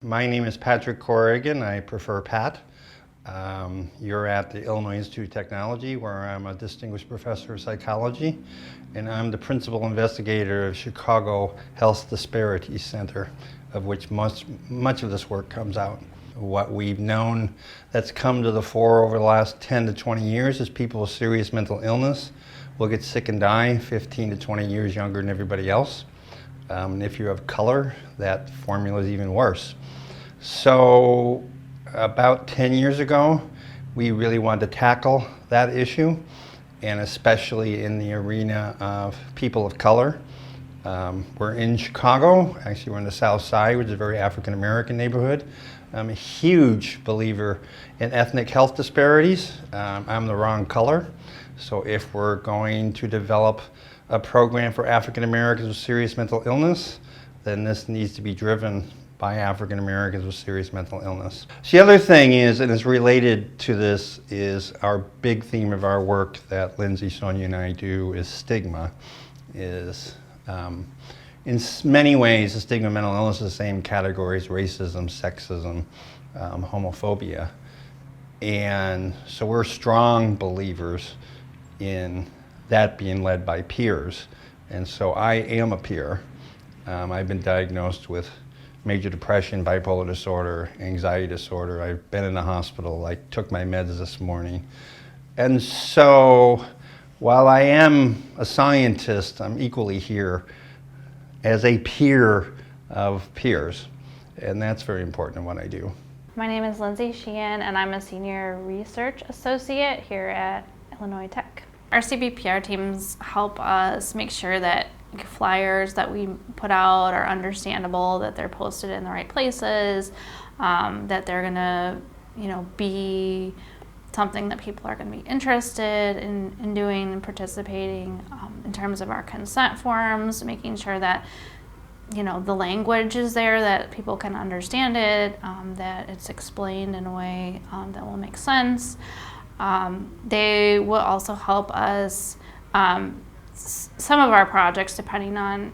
My name is Patrick Corrigan. I prefer Pat. You're at the Illinois Institute of Technology, where I'm a distinguished professor of psychology, and I'm the principal investigator of Chicago Health Disparities Center, of which much of this work comes out. What we've known that's come to the fore over the last 10 to 20 years is people with serious mental illness will get sick and die 15 to 20 years younger than everybody else. And if you have color, that formula is even worse. So about 10 years ago, we really wanted to tackle that issue, and especially in the arena of people of color. We're in Chicago. Actually, we're in the South Side, which is a very African-American neighborhood. I'm a huge believer in ethnic health disparities. I'm the wrong color. So if we're going to develop a program for African Americans with serious mental illness, then this needs to be driven by African Americans with serious mental illness. So the other thing is, and it's related to this, is our big theme of our work that Lindsay, Sonia, and I do is stigma. In many ways, the stigma of mental illness is the same categories: racism, sexism, homophobia. And so we're strong believers in that being led by peers. And so I am a peer. I've been diagnosed with major depression, bipolar disorder, anxiety disorder. I've been in the hospital. I took my meds this morning. And so while I am a scientist, I'm equally here as a peer of peers. And that's very important in what I do. My name is Lindsay Sheehan, and I'm a senior research associate here at Illinois Tech. Our CBPR teams help us make sure that flyers that we put out are understandable, that they're posted in the right places, that they're gonna, be something that people are gonna be interested in doing and participating. In terms of our consent forms, making sure that the language is there, that people can understand it, that it's explained in a way that will make sense. They will also help us, some of our projects, depending on,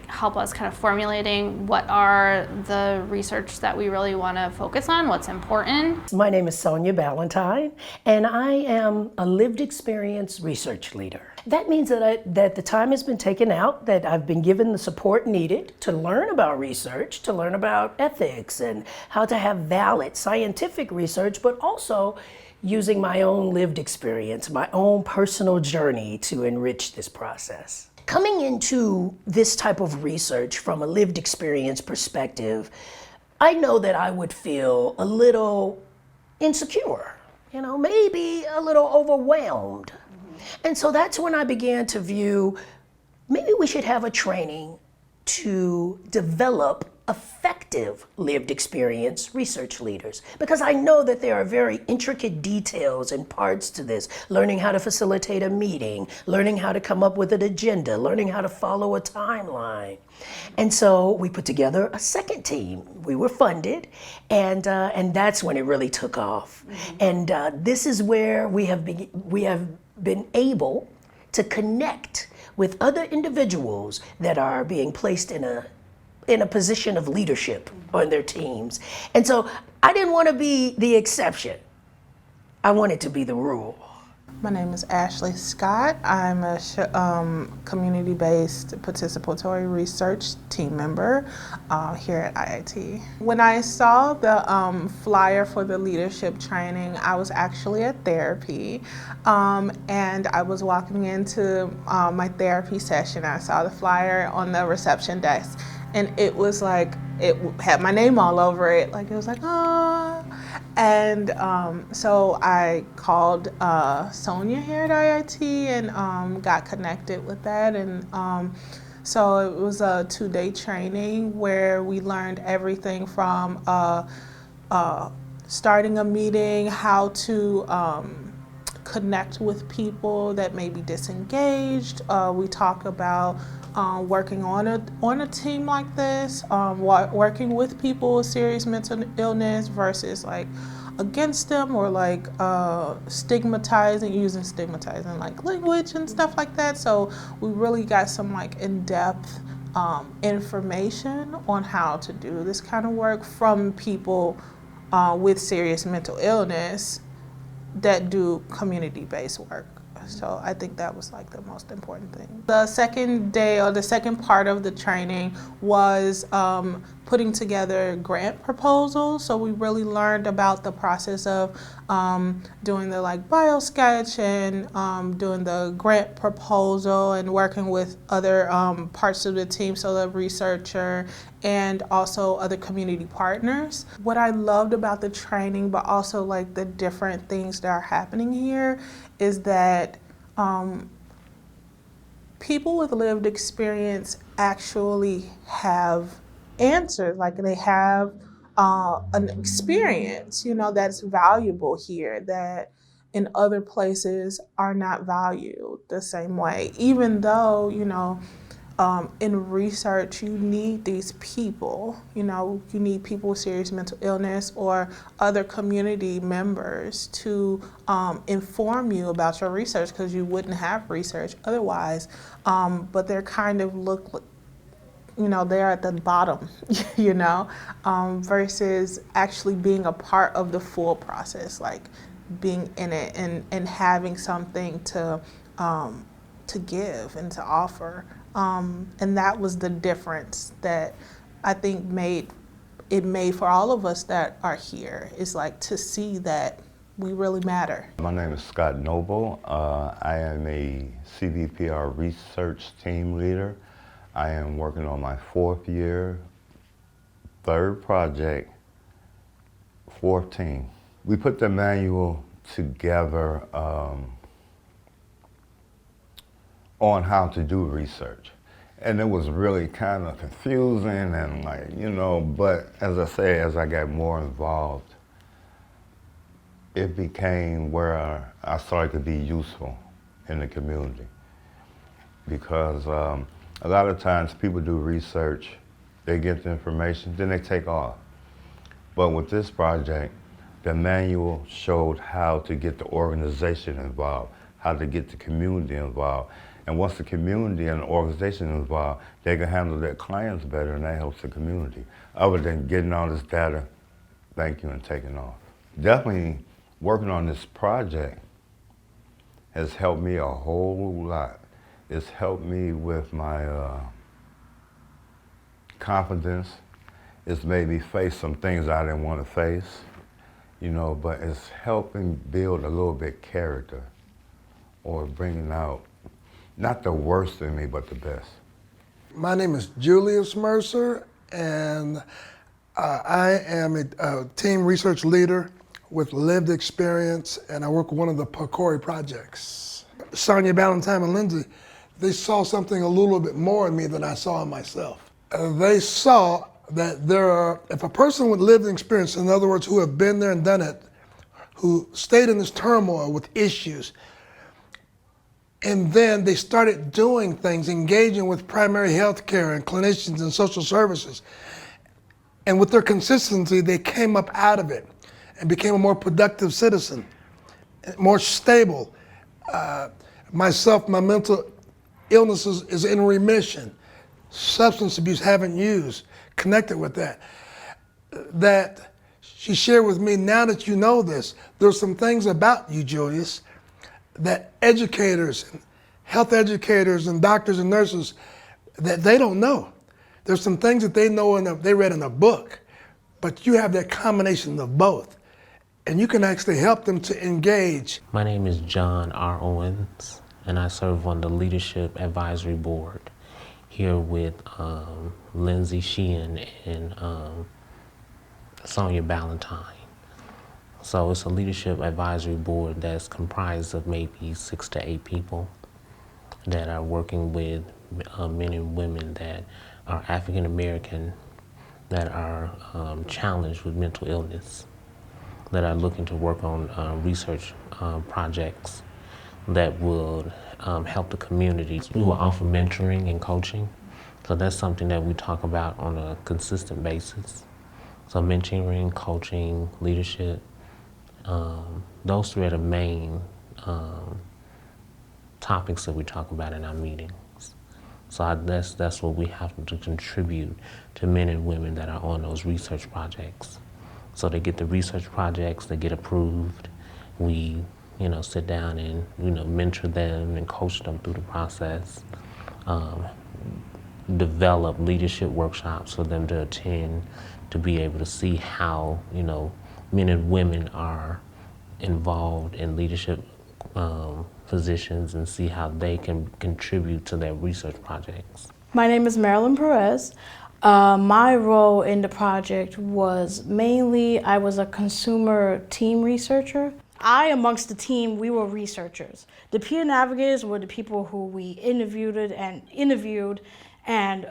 help us kind of formulating what are the research that we really want to focus on, what's important. My name is Sonia Ballantyne, and I am a lived experience research leader. That means that the time has been taken out, that I've been given the support needed to learn about research, to learn about ethics and how to have valid scientific research, but also using my own lived experience, my own personal journey to enrich this process. Coming into this type of research from a lived experience perspective, I know that I would feel a little insecure, maybe a little overwhelmed. And so that's when I began to view, maybe we should have a training to develop effective lived experience research leaders, because I know that there are very intricate details and parts to this. Learning how to facilitate a meeting, learning how to come up with an agenda, learning how to follow a timeline. And so we put together a second team. We were funded, and that's when it really took off. And this is where we have been able to connect with other individuals that are being placed in a position of leadership on their teams. And so I didn't want to be the exception. I wanted to be the rule. My name is Ashley Scott. I'm a community-based participatory research team member here at IIT. When I saw the flyer for the leadership training, I was actually at therapy, and I was walking into my therapy session. I saw the flyer on the reception desk, and it was like, it had my name all over it. It was like, ah. And so I called Sonia here at IIT and got connected with that. And so it was a 2-day training where we learned everything from starting a meeting, how to connect with people that may be disengaged. We talk about working on a team like this, working with people with serious mental illness versus against them, or using stigmatizing language and stuff like that. So we really got some in-depth information on how to do this kind of work from people with serious mental illness that do community-based work. So I think that was like the most important thing. The second day or the second part of the training was putting together grant proposals. So we really learned about the process of doing the like bio sketch and doing the grant proposal and working with other parts of the team, so the researcher and also other community partners. What I loved about the training, but also like the different things that are happening here, is that people with lived experience actually have answers, like they have an experience, you know, that's valuable here that in other places are not valued the same way. Even though, you know, in research, you need these people, you know, you need people with serious mental illness or other community members to inform you about your research, because you wouldn't have research otherwise. But they're kind of you know, they're at the bottom, you know, versus actually being a part of the full process, like being in it and having something to give and to offer. And that was the difference that I think made for all of us that are here, is like to see that we really matter. My name is Scott Noble. I am a CBPR research team leader. I am working on my 4th year, 3rd project, 4th team. We put the manual together on how to do research. And it was really kind of confusing and like, you know, but as I say, as I got more involved, it became where I started to be useful in the community. Because a lot of times people do research, they get the information, then they take off. But with this project, the manual showed how to get the organization involved, how to get the community involved. And once the community and the organization is involved, they can handle their clients better, and that helps the community. Other than getting all this data, thank you, and taking off. Definitely working on this project has helped me a whole lot. It's helped me with my confidence. It's made me face some things I didn't want to face, you know, but it's helping build a little bit character, or bringing out not the worst in me, but the best. My name is Julius Mercer, and I am a team research leader with lived experience, and I work with one of the PCORI projects. Sonia Ballantyne and Lindsay, they saw something a little bit more in me than I saw in myself. They saw that if a person with lived experience, in other words, who have been there and done it, who stayed in this turmoil with issues, and then they started doing things, engaging with primary health care and clinicians and social services. And with their consistency, they came up out of it and became a more productive citizen, more stable. Myself, my mental illness is in remission. Substance abuse, haven't used, connected with that. That she shared with me, now that you know this, there's some things about you, Julius, that educators, health educators and doctors and nurses, that they don't know. There's some things that they know they read in a book, but you have that combination of both. And you can actually help them to engage. My name is John R. Owens, and I serve on the Leadership Advisory Board here with Lindsay Sheehan and Sonia Ballantyne. So it's a leadership advisory board that's comprised of maybe 6 to 8 people that are working with men and women that are African American, that are challenged with mental illness, that are looking to work on research projects that would help the community. We will offer mentoring and coaching. So that's something that we talk about on a consistent basis. So mentoring, coaching, leadership, those 3 are the main topics that we talk about in our meetings. So that's what we have to contribute to men and women that are on those research projects. So they get the research projects, they get approved. We, sit down and, mentor them and coach them through the process. Develop leadership workshops for them to attend to be able to see how, men and women are involved in leadership positions and see how they can contribute to their research projects. My name is Marilyn Perez. My role in the project was mainly I was a consumer team researcher. Amongst the team, we were researchers. The peer navigators were the people who we interviewed, and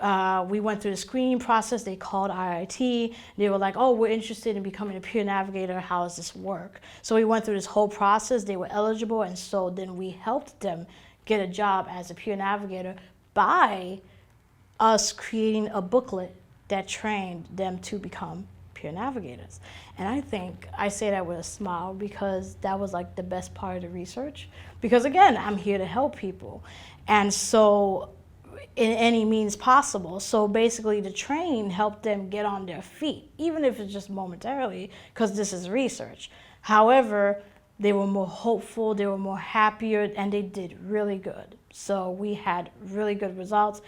we went through the screening process. They called IIT. They were like, oh, we're interested in becoming a peer navigator. How does this work? So we went through this whole process. They were eligible, and so then we helped them get a job as a peer navigator by us creating a booklet that trained them to become peer navigators. And I think I say that with a smile because that was like the best part of the research. Because again, I'm here to help people. And so in any means possible. So basically the train helped them get on their feet, even if it's just momentarily, because this is research. However, they were more hopeful, they were more happier, and they did really good. So we had really good results.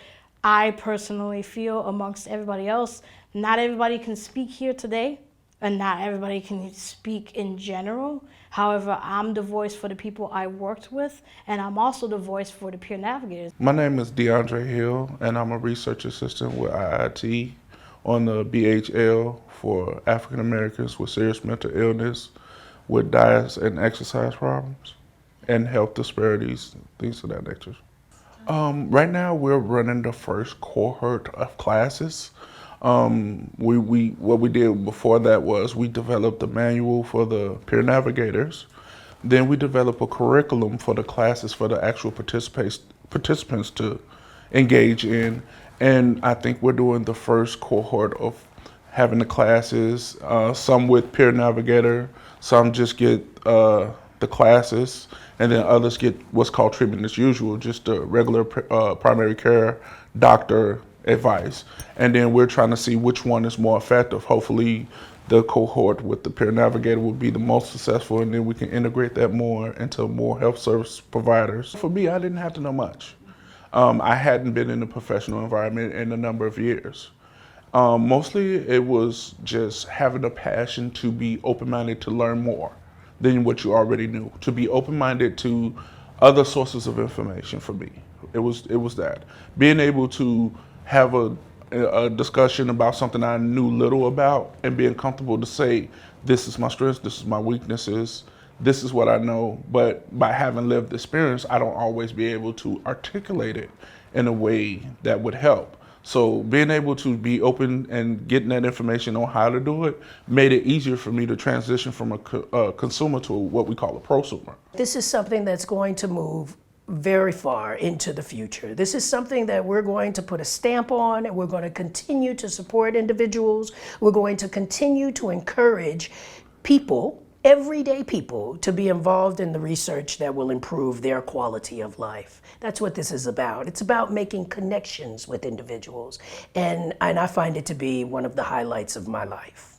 I personally feel amongst everybody else, not everybody can speak here today, and not everybody can speak in general. However, I'm the voice for the people I worked with, and I'm also the voice for the peer navigators. My name is DeAndre Hill, and I'm a research assistant with IIT on the BHL for African Americans with serious mental illness, with diet and exercise problems, and health disparities, things of that nature. Right now, we're running the first cohort of classes. What we did before that was we developed a manual for the peer navigators. Then we developed a curriculum for the classes for the actual participants to engage in. And I think we're doing the first cohort of having the classes, some with peer navigator, some just get the classes, and then others get what's called treatment as usual, just the regular primary care doctor advice. And then we're trying to see which one is more effective. Hopefully the cohort with the peer navigator will be the most successful, and then we can integrate that more into more health service providers. For me, I didn't have to know much. I hadn't been in a professional environment in a number of years. Mostly it was just having a passion to be open-minded to learn more than what you already knew, to be open-minded to other sources of information for me. It was that. Being able to have a discussion about something I knew little about and being comfortable to say, this is my strengths, this is my weaknesses, this is what I know. But by having lived experience, I don't always be able to articulate it in a way that would help. So being able to be open and getting that information on how to do it made it easier for me to transition from a consumer to what we call a prosumer. This is something that's going to move very far into the future. This is something that we're going to put a stamp on, and we're going to continue to support individuals. We're going to continue to encourage people, everyday people, to be involved in the research that will improve their quality of life. That's what this is about. It's about making connections with individuals, and I find it to be one of the highlights of my life.